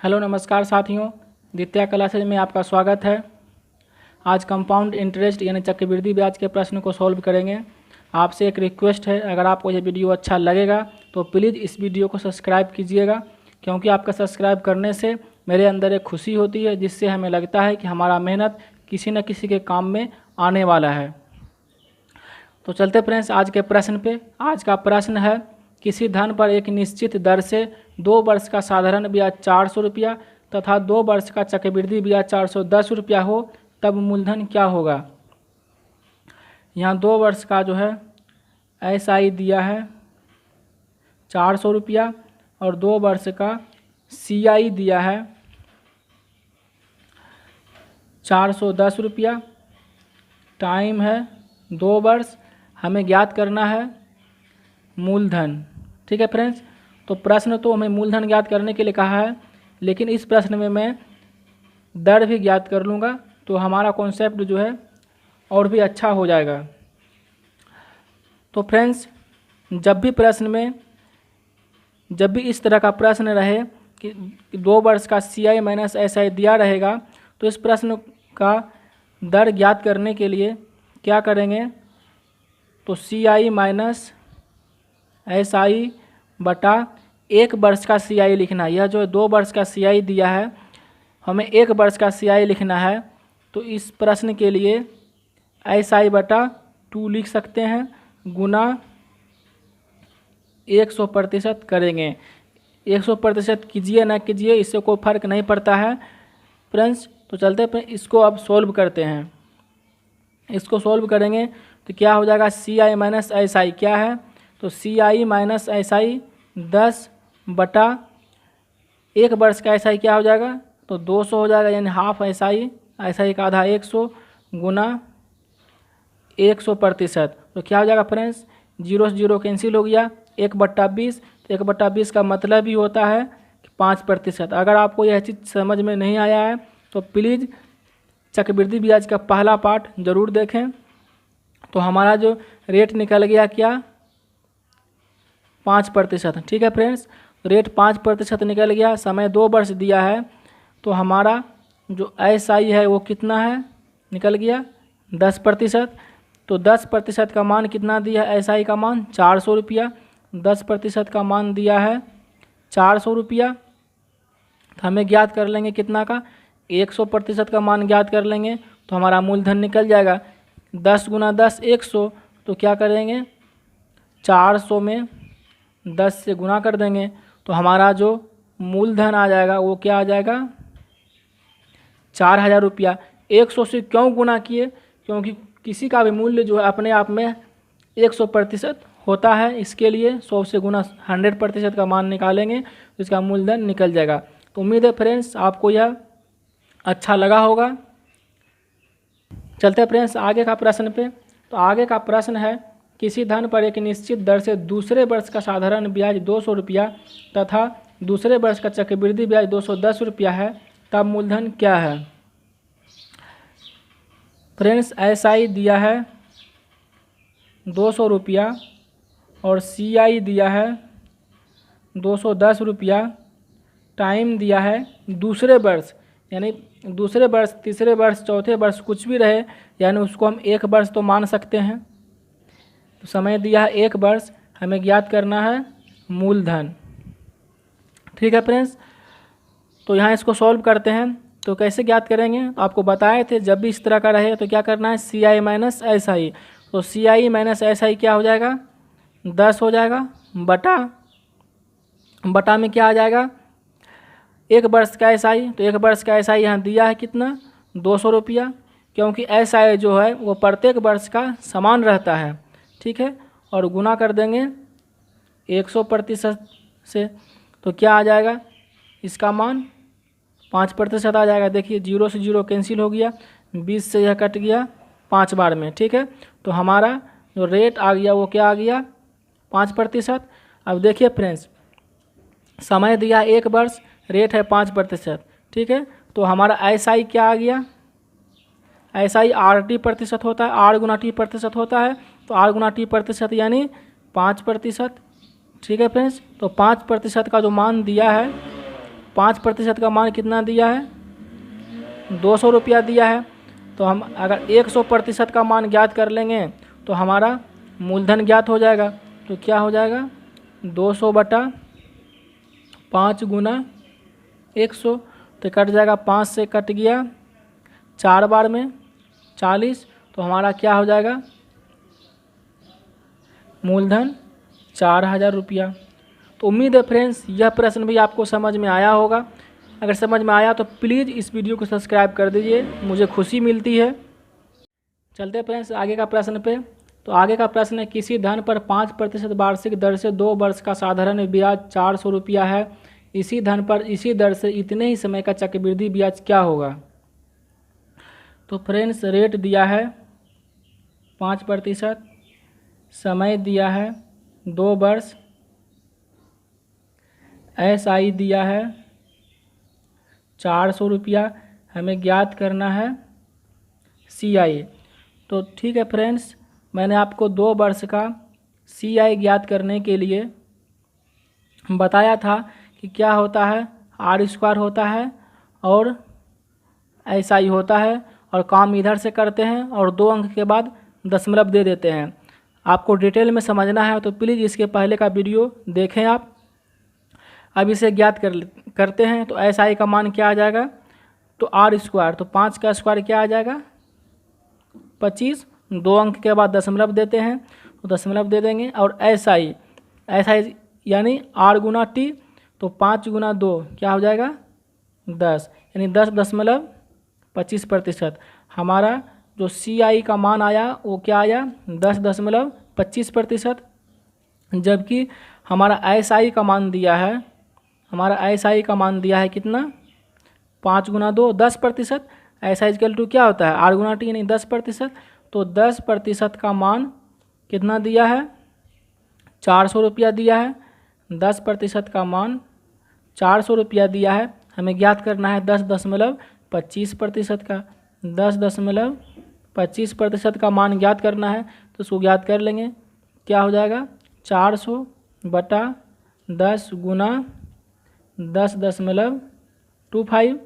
Hello नमस्कार साथियों, द्वितीय क्लासेज में आपका स्वागत है। आज कंपाउंड इंटरेस्ट यानी चक्रवृद्धि ब्याज के प्रश्न को सॉल्व करेंगे। आपसे एक रिक्वेस्ट है, अगर आपको ये वीडियो अच्छा लगेगा तो प्लीज़ इस वीडियो को सब्सक्राइब कीजिएगा, क्योंकि आपका सब्सक्राइब करने से मेरे अंदर एक खुशी होती है, जिससे हमें लगता है कि हमारा मेहनत किसी न किसी के काम में आने वाला है। तो चलते फ्रेंड्स आज के प्रश्न पे। आज का प्रश्न है, किसी धन पर एक निश्चित दर से 2 वर्ष का साधारण ब्याज 400 रुपया तथा 2 वर्ष का चक्रवृद्धि ब्याज 410 रुपया हो, तब मूलधन क्या होगा। यहाँ 2 वर्ष का जो है SI दिया है 400 रुपया और 2 वर्ष का CI दिया है 410 रुपया। टाइम है 2 वर्ष। हमें ज्ञात करना है मूलधन। ठीक है फ्रेंड्स, तो प्रश्न तो हमें मूलधन ज्ञात करने के लिए कहा है, लेकिन इस प्रश्न में मैं दर भी ज्ञात कर लूँगा, तो हमारा कॉन्सेप्ट जो है और भी अच्छा हो जाएगा। तो फ्रेंड्स, जब भी इस तरह का प्रश्न रहे कि 2 वर्ष का CI माइनस SI दिया रहेगा, तो इस प्रश्न का दर ज्ञात करने के लिए क्या करेंगे, तो CI माइनस SI बटा 1 वर्ष का CI लिखना। यह जो 2 वर्ष का CI दिया है, हमें 1 वर्ष का CI लिखना है, तो इस प्रश्न के लिए SI बटा 2 लिख सकते हैं, गुना 100% करेंगे। 100% कीजिए ना कीजिए, इससे कोई फ़र्क नहीं पड़ता है फ्रेंड्स। तो चलते हैं, इसको अब सोल्व करते हैं। इसको सोल्व करेंगे तो क्या हो जाएगा, CI माइनस SI क्या है, तो CI माइनस SI 10 बटा 1 वर्ष का SI क्या हो जाएगा, तो 200 हो जाएगा, यानी हाफ SI का आधा 100 गुना 100%। तो क्या हो जाएगा फ्रेंड्स, 0 से 0 कैंसिल हो गया, 1/20। तो 1/20 का मतलब ही होता है कि 5%। अगर आपको यह चीज़ समझ में नहीं आया है तो प्लीज़ चक्रवृद्धि ब्याज का पहला पार्ट ज़रूर देखें। तो हमारा जो रेट निकल गया क्या, 5%। ठीक है फ्रेंड्स, रेट 5% निकल गया। समय 2 वर्ष दिया है, तो हमारा जो SI है वो कितना है, निकल गया 10%। तो 10% का मान कितना दिया है, SI का मान 400 रुपया। 10% का मान दिया है 400 रुपया। तो हमें ज्ञात कर लेंगे कितना का, 100% का मान ज्ञात कर लेंगे, तो हमारा मूलधन निकल जाएगा 10 गुना 10 100। तो क्या करेंगे, 400 में 10 से गुना कर देंगे, तो हमारा जो मूलधन आ जाएगा वो क्या आ जाएगा, 4000 रुपया। 100 से क्यों गुना किए, क्योंकि किसी का भी मूल्य जो है अपने आप में 100% होता है। इसके लिए 100 से गुना 100% का मान निकालेंगे, तो इसका मूलधन निकल जाएगा। तो उम्मीद है फ्रेंड्स आपको यह अच्छा लगा होगा। चलते हैं फ्रेंड्स आगे का प्रश्न पे। तो आगे का प्रश्न है, किसी धन पर एक निश्चित दर से दूसरे वर्ष का साधारण ब्याज 200 रुपया तथा दूसरे वर्ष का चक्रवृद्धि ब्याज 210 रुपया है, तब मूलधन क्या है। फ्रेंड्स, SI दिया है 200 रुपया और CI दिया है 210 रुपया। टाइम दिया है दूसरे वर्ष, यानी दूसरे वर्ष, तीसरे वर्ष, चौथे वर्ष कुछ भी रहे, यानी उसको हम 1 वर्ष तो मान सकते हैं। तो समय दिया है 1 वर्ष। हमें ज्ञात करना है मूलधन। ठीक है फ्रेंड्स, तो यहाँ इसको सॉल्व करते हैं। तो कैसे ज्ञात करेंगे, आपको बताए थे जब भी इस तरह का रहे तो क्या करना है, CI माइनस SI। तो CI माइनस SI क्या हो जाएगा, 10 हो जाएगा, बटा में क्या आ जाएगा, 1 वर्ष का SI। तो 1 वर्ष का SI यहाँ दिया है कितना, 200 रुपया, क्योंकि SI जो है वो प्रत्येक वर्ष का समान रहता है। ठीक है, और गुना कर देंगे 100% से, तो क्या आ जाएगा, इसका मान 5% आ जाएगा। देखिए 0 से 0 कैंसिल हो गया, 20 से यह कट गया 5 बार में। ठीक है, तो हमारा जो रेट आ गया वो क्या आ गया, 5%। अब देखिए फ्रेंड्स, समय दिया 1 वर्ष, रेट है 5%। ठीक है, तो हमारा SI क्या आ गया, SI RT% होता है, R गुना T% होता है। तो R गुना T% यानी 5%। ठीक है फ्रेंड्स, तो 5% का जो मान दिया है 5% का मान कितना दिया है, 200 रुपया दिया है। तो हम अगर 100% का मान ज्ञात कर लेंगे तो हमारा मूलधन ज्ञात हो जाएगा। तो क्या हो जाएगा, 200/5 गुना 100। तो कट जाएगा, 5 से कट गया, 4 बार में 40। तो हमारा क्या हो जाएगा, मूलधन 4000 रुपया। तो उम्मीद है फ्रेंड्स यह प्रश्न भी आपको समझ में आया होगा। अगर समझ में आया तो प्लीज़ इस वीडियो को सब्सक्राइब कर दीजिए, मुझे खुशी मिलती है। चलते फ्रेंड्स आगे का प्रश्न पे। तो आगे का प्रश्न है, किसी धन पर 5% वार्षिक दर से 2 वर्ष का साधारण ब्याज 400 रुपया है। इसी धन पर इसी दर से इतने ही समय का चक्रवृद्धि ब्याज क्या होगा। तो फ्रेंड्स रेट दिया है 5%, समय दिया है 2 वर्ष, SI दिया है 400 रुपया, हमें ज्ञात करना है CI। तो ठीक है फ्रेंड्स, मैंने आपको 2 वर्ष का CI ज्ञात करने के लिए बताया था कि क्या होता है, R² होता है और SI होता है, और काम इधर से करते हैं और 2 अंक के बाद दशमलव दे देते हैं। आपको डिटेल में समझना है तो प्लीज़ इसके पहले का वीडियो देखें आप। अब इसे ज्ञात करते हैं। तो SI का मान क्या आ जाएगा, तो R², तो 5 का स्क्वायर क्या आ जाएगा, 25। 2 अंक के बाद दशमलव देते हैं तो दशमलव दे देंगे। और SI यानी R गुना T, तो 5 गुना 2 क्या हो जाएगा, 10, यानी 10.25%। हमारा जो CI का मान आया वो क्या आया, 10.25%। जबकि हमारा SI का मान दिया है, कितना, 5 गुना 2 10%। SI इक्वल टू क्या होता है, R गुना T यानी 10%। तो 10% का मान कितना दिया है, 400 रुपया दिया है। 10% का मान 400 रुपया दिया है, हमें ज्ञात करना है 10.25% का। 10.25% का मान ज्ञात करना है, तो उसको ज्ञात कर लेंगे। क्या हो जाएगा, 400/10 गुना 10.25।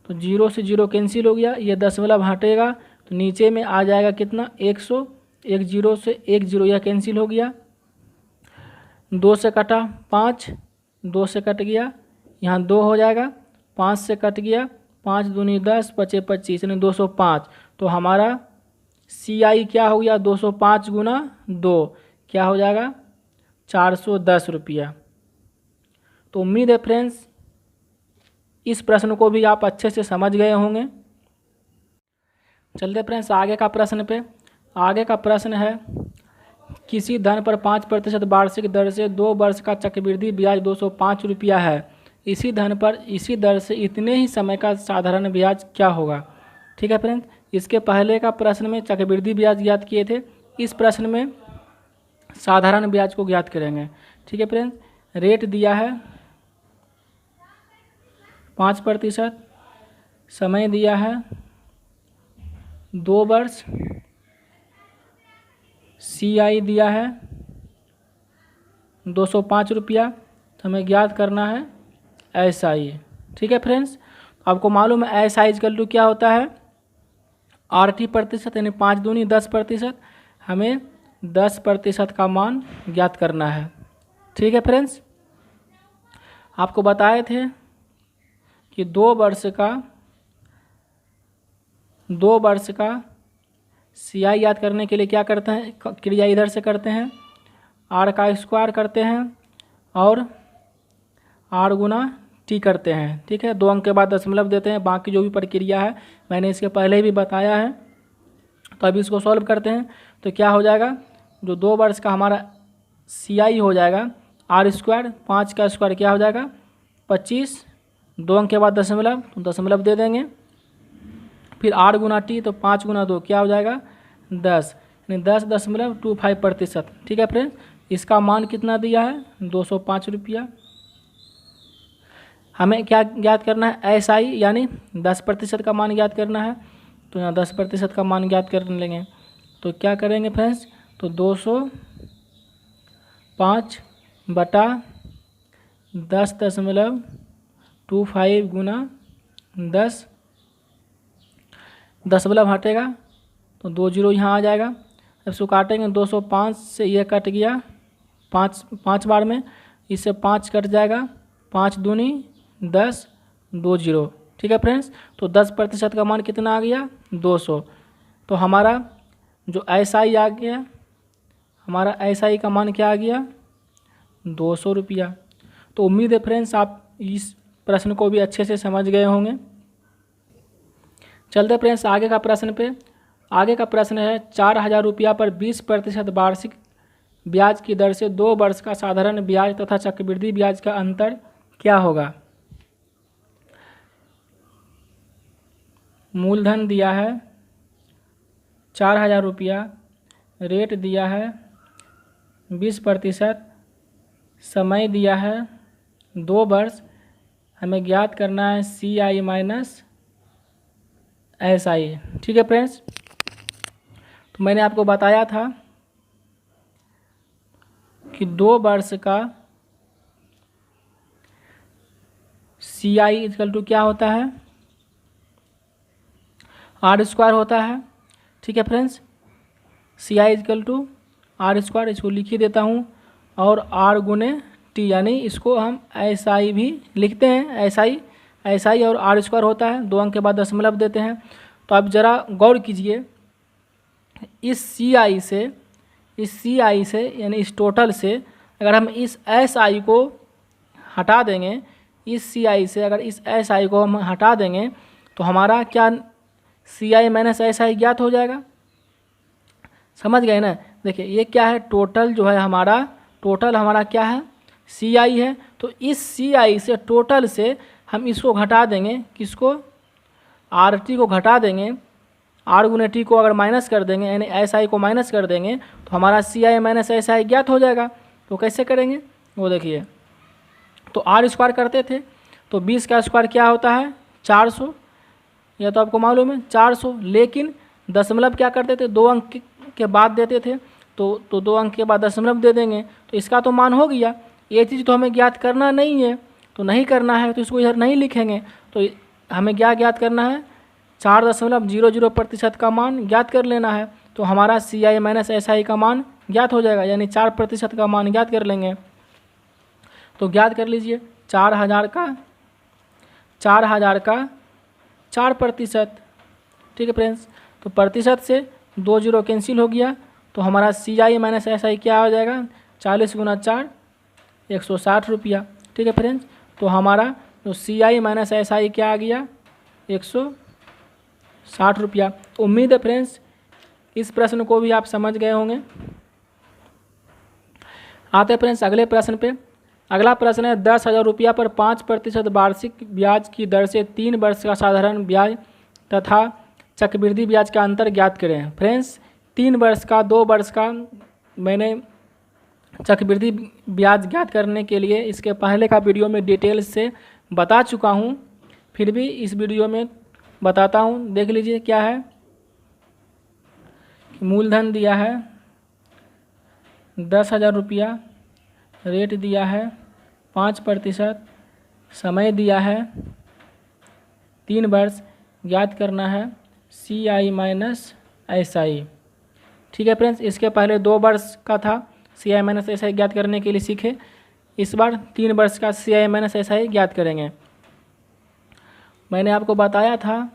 तो 0 से 0 कैंसिल हो गया, ये दशमलव हटेगा तो नीचे में आ जाएगा कितना, 100। 1 0 से 1 0 यह कैंसिल हो गया। 2 से कटा 5, 2 से कट गया, यहाँ 2 हो जाएगा। 5 से कट गया, 5 दूनी 10, 5 25 यानी 205। तो हमारा CI क्या हो गया, 205 गुना 2 क्या हो जाएगा, 410 रुपया। तो उम्मीद है फ्रेंड्स इस प्रश्न को भी आप अच्छे से समझ गए होंगे। चलते फ्रेंड्स आगे का प्रश्न पे। आगे का प्रश्न है, किसी धन पर 5% वार्षिक दर से 2 वर्ष का चक्रवृद्धि ब्याज 205 रुपया है। इसी धन पर इसी दर से इतने ही समय का साधारण ब्याज क्या होगा। ठीक है फ्रेंड्स, इसके पहले का प्रश्न में चक्रवृद्धि ब्याज ज्ञात किए थे, इस प्रश्न में साधारण ब्याज को ज्ञात करेंगे। ठीक है फ्रेंड्स, रेट दिया है 5%, समय दिया है 2 वर्ष, CI दिया है 205 रुपया, तो हमें ज्ञात करना है SI। ठीक है फ्रेंड्स, आपको मालूम है SI इक्वल टू क्या होता है, RT% यानी 5 दूनी 10%। हमें 10% का मान ज्ञात करना है। ठीक है फ्रेंड्स, आपको बताए थे कि 2 वर्ष का CI याद करने के लिए क्या करते हैं, क्रिया इधर से करते हैं, R का स्क्वायर करते हैं और R गुना T करते हैं। ठीक है, 2 अंक के बाद दशमलव देते हैं। बाकी जो भी प्रक्रिया है मैंने इसके पहले भी बताया है। तो अभी इसको सॉल्व करते हैं। तो क्या हो जाएगा, जो 2 वर्ष का हमारा CI हो जाएगा R², 5 का स्क्वायर क्या हो जाएगा 25, 2 अंक के बाद दशमलव, तो दशमलव दे देंगे। फिर R गुना T, तो 5 गुना 2 क्या हो जाएगा 10, यानी 10.25%। ठीक है फ्रेंड्स, इसका मान कितना दिया है 205 रुपया। हमें क्या ज्ञात करना है, SI यानी 10% का मान ज्ञात करना है। तो यहाँ 10% का मान ज्ञात कर लेंगे। तो क्या करेंगे फ्रेंड्स, तो 205/10.25 25 गुना 10, 10 मतलब हटेगा तो 2 जीरो यहाँ आ जाएगा। अब इसको काटेंगे 205 से, ये कट गया 5 बार में, इससे 5 कट जाएगा, 5 दूनी 10, 2 जीरो। ठीक है फ्रेंड्स, तो 10% का मान कितना आ गया 200। तो हमारा जो SI आ गया, हमारा SI का मान क्या आ गया 200 रुपया। तो उम्मीद है फ्रेंड्स आप इस प्रश्न को भी अच्छे से समझ गए होंगे। चलते फ्रेंड्स आगे का प्रश्न पे। आगे का प्रश्न है 4000 रुपया पर 20% वार्षिक ब्याज की दर से 2 वर्ष का साधारण ब्याज तथा चक्रवृद्धि ब्याज का अंतर क्या होगा। मूलधन दिया है 4000 रुपया, रेट दिया है 20%, समय दिया है 2 वर्ष, हमें ज्ञात करना है CI माइनस SI। ठीक है फ्रेंड्स, तो मैंने आपको बताया था कि 2 वर्ष का CI इक्वल टू क्या होता है R² होता है। ठीक है friends, CI equal to R², इसको लिख ही देता हूँ, और R गुने T, यानी इसको हम SI भी लिखते हैं। SI और R² होता है, 2 अंक के बाद दशमलव देते हैं। तो आप ज़रा गौर कीजिए, इस CI से यानी इस टोटल से अगर हम इस SI को हटा देंगे, इस CI से अगर इस SI को हम हटा देंगे तो हमारा क्या CI माइनस SI ज्ञात हो जाएगा। समझ गए ना। देखिए ये क्या है, टोटल जो है हमारा, टोटल हमारा क्या है CI है। तो इस CI से टोटल से हम इसको घटा देंगे, किसको RT को घटा देंगे, R गुने T को अगर माइनस कर देंगे यानी SI को माइनस कर देंगे तो हमारा CI माइनस SI ज्ञात हो जाएगा। तो कैसे करेंगे वो देखिए, तो R² करते थे तो 20 का स्क्वायर क्या होता है 400, यह तो आपको मालूम है 400, लेकिन दशमलव क्या करते थे 2 अंक के बाद देते थे, तो 2 अंक के बाद दशमलव दे देंगे तो इसका तो मान हो गया। ये चीज़ तो हमें ज्ञात करना नहीं है, तो नहीं करना है तो इसको इधर नहीं लिखेंगे। तो हमें क्या ज्ञात करना है 4.00% का मान ज्ञात कर लेना है। तो हमारा CI माइनस SI का मान ज्ञात हो जाएगा, यानी 4% का मान ज्ञात कर लेंगे। तो ज्ञात कर लीजिए 4000 का 4%। ठीक है फ्रेंड्स, तो प्रतिशत से 2 जीरो कैंसिल हो गया, तो हमारा CI माइनस SI क्या हो जाएगा 40 गुना 4, 160 रुपया। ठीक है फ्रेंड्स, तो हमारा जो CI माइनस SI क्या आ गया 160 रुपया। उम्मीद है फ्रेंड्स इस प्रश्न को भी आप समझ गए होंगे। आते हैं फ्रेंड्स अगले प्रश्न पे। अगला प्रश्न है 10,000 रुपया पर 5% वार्षिक ब्याज की दर से 3 वर्ष का साधारण ब्याज तथा चक्रवृद्धि ब्याज का अंतर ज्ञात करें। फ्रेंड्स 3 वर्ष का 2 वर्ष का मैंने चक्रवृद्धि ब्याज ज्ञात करने के लिए इसके पहले का वीडियो में डिटेल से बता चुका हूँ, फिर भी इस वीडियो में बताता हूँ, देख लीजिए क्या है। मूलधन दिया है 10,000 रुपया, रेट दिया है 5%, समय दिया है 3 वर्ष, ज्ञात करना है CI माइनस SI। ठीक है फ्रेंड्स, इसके पहले 2 वर्ष का था CI माइनस SI ज्ञात करने के लिए सीखे, इस बार 3 वर्ष का CI माइनस SI ज्ञात करेंगे। मैंने आपको बताया था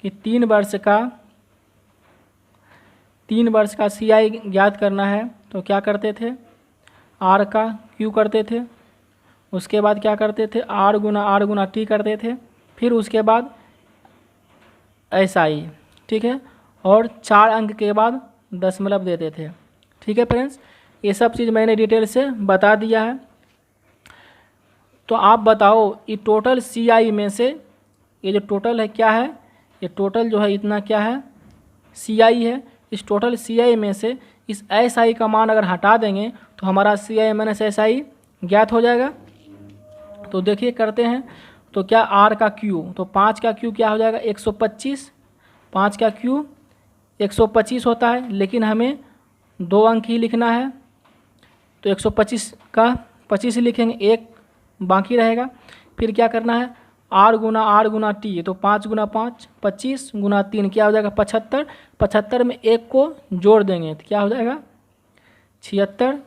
कि 3 वर्ष का CI ज्ञात करना है तो क्या करते थे R का Q करते थे, उसके बाद क्या करते थे R गुना T करते थे, फिर उसके बाद SI। ठीक है, और 4 अंक के बाद दशमलव देते थे। ठीक है फ्रेंड्स, ये सब चीज़ मैंने डिटेल से बता दिया है। तो आप बताओ ये टोटल CI में से ये जो टोटल है क्या है, ये टोटल जो है इतना क्या है CI है। इस टोटल CI में से इस SI का मान अगर हटा देंगे तो हमारा CI माइनस SI ज्ञात हो जाएगा। तो देखिए करते हैं, तो क्या R का Q, तो 5 का Q क्या हो जाएगा 125, 5 का Q 125 होता है, लेकिन हमें 2 अंक ही लिखना है तो 125 का 25 लिखेंगे, 1 बाकी रहेगा। फिर क्या करना है आर गुना टी है, तो 5 गुना 5 25 गुना 3 क्या हो जाएगा 75। 75 में 1 को जोड़ देंगे तो क्या हो जाएगा 76।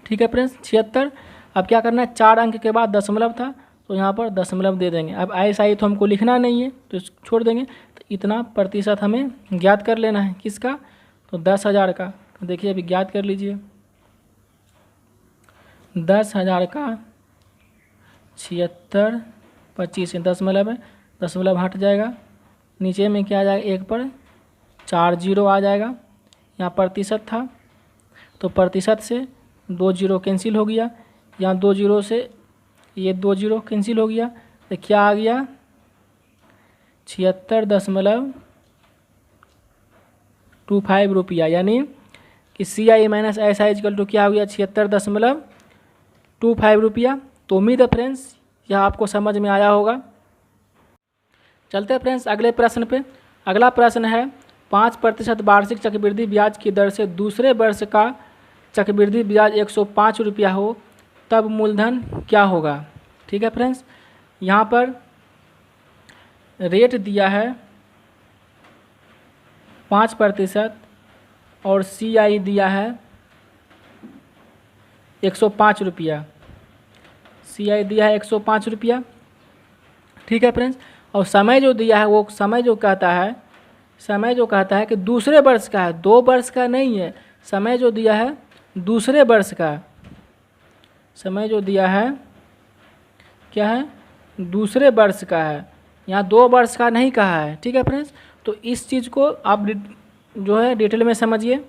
ठीक है फ्रेंड्स 76। अब क्या करना है, 4 अंक के बाद दशमलव था तो यहाँ पर दशमलव दे देंगे। अब ऐसा ही तो हमको लिखना नहीं है तो छोड़ देंगे। तो इतना प्रतिशत हमें ज्ञात कर लेना है, किसका, तो 10,000 का। तो देखिए अभी ज्ञात कर लीजिए, 10,000 का 76 25 दशमलव है, दशमलव हट जाएगा, नीचे में क्या आ जाएगा 1 पर 4 जीरो आ जाएगा। यहाँ प्रतिशत था तो प्रतिशत से 2 जीरो कैंसिल हो गया, यहाँ 2 जीरो से ये 2 जीरो कैंसिल हो गया तो क्या आ गया 76.25 रुपया, यानी कि CI minus SI equal to क्या हो गया 76.25 रुपया। तो उम्मीद है फ्रेंड्स यह आपको समझ में आया होगा। चलते हैं फ्रेंड्स अगले प्रश्न पे। अगला प्रश्न है 5% वार्षिक चक्रवृद्धि ब्याज की दर से दूसरे वर्ष का चक्रवृद्धि ब्याज 105 रुपया हो तब मूलधन क्या होगा। ठीक है फ्रेंड्स, यहाँ पर रेट दिया है 5% और CI दिया है 105 रुपया, CI दिया है 105 रुपया। ठीक है फ्रेंड्स, और समय जो दिया है वो समय जो कहता है कि दूसरे वर्ष का है, 2 वर्ष का नहीं है। समय जो दिया है दूसरे वर्ष का, समय जो दिया है क्या है दूसरे वर्ष का है, यहाँ 2 वर्ष का नहीं कहा है। ठीक है फ्रेंड्स, तो इस चीज़ को आप जो है डिटेल में समझिए।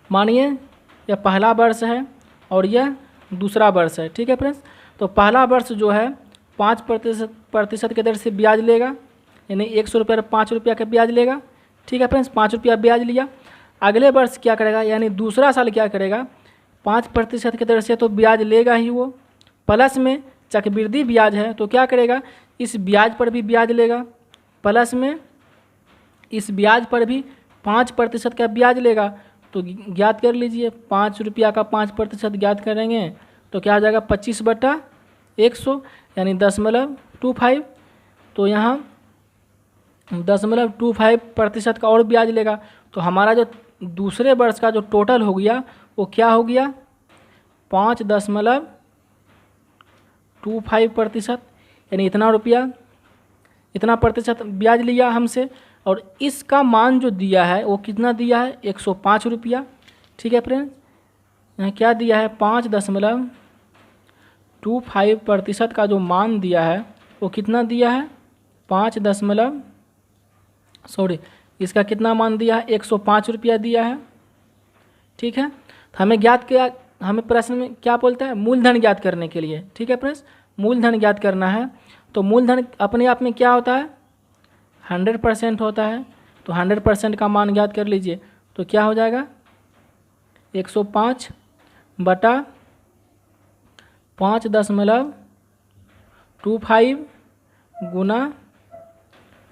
मानिए यह पहला वर्ष है और यह दूसरा वर्ष है। ठीक है फ्रेंड्स, तो पहला वर्ष जो है 5% के दर से ब्याज लेगा, यानी 100 रुपये पर 5 रुपया का ब्याज लेगा। ठीक है फ्रेंड्स, 5 रुपया ब्याज लिया। अगले वर्ष क्या करेगा, यानी दूसरा साल क्या करेगा 5% के दर से तो ब्याज लेगा ही वो, प्लस में चक्रवृद्धि ब्याज है तो क्या करेगा इस ब्याज पर भी ब्याज लेगा, प्लस में इस ब्याज पर भी 5% का ब्याज लेगा। तो ज्ञात कर लीजिए 5 रुपया का 5% ज्ञात करेंगे तो क्या हो जाएगा 25/100 यानी 0.25। तो यहाँ 0.25% का और ब्याज लेगा तो हमारा जो दूसरे वर्ष का जो टोटल हो गया वो क्या हो गया 5.25%, यानी इतना रुपया इतना प्रतिशत ब्याज लिया हमसे। और इसका मान जो दिया है वो कितना दिया है 105 रुपया। ठीक है फ्रेंड्स, यहाँ क्या दिया है 5.25% का जो मान दिया है वो कितना दिया है इसका कितना मान दिया है 105 रुपया दिया है। ठीक है, तो हमें ज्ञात किया, हमें प्रश्न में क्या बोलता है मूलधन ज्ञात करने के लिए। ठीक है फ्रेंड्स, मूलधन ज्ञात करना है तो मूलधन अपने आप में क्या होता है 100% होता है। तो 100% का मान ज्ञात कर लीजिए तो क्या हो जाएगा 105/5.25 गुना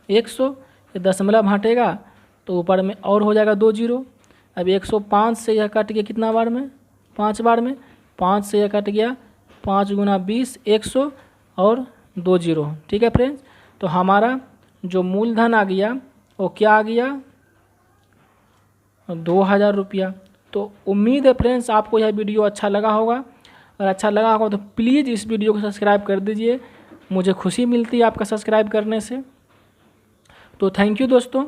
100, ये दशमलव हटेगा तो ऊपर में और हो जाएगा 2 जीरो। अब 105 से यह कट गया कितना बार में 5 बार में, 5 से यह कट गया 5 गुना 20 100 और 2 जीरो। ठीक है फ्रेंड्स, तो हमारा जो मूलधन आ गया वो क्या आ गया 2000 रुपया। तो उम्मीद है फ्रेंड्स आपको यह वीडियो अच्छा लगा होगा, और अच्छा लगा होगा तो प्लीज़ इस वीडियो को सब्सक्राइब कर दीजिए, मुझे खुशी मिलती है आपका सब्सक्राइब करने से। तो थैंक यू दोस्तों।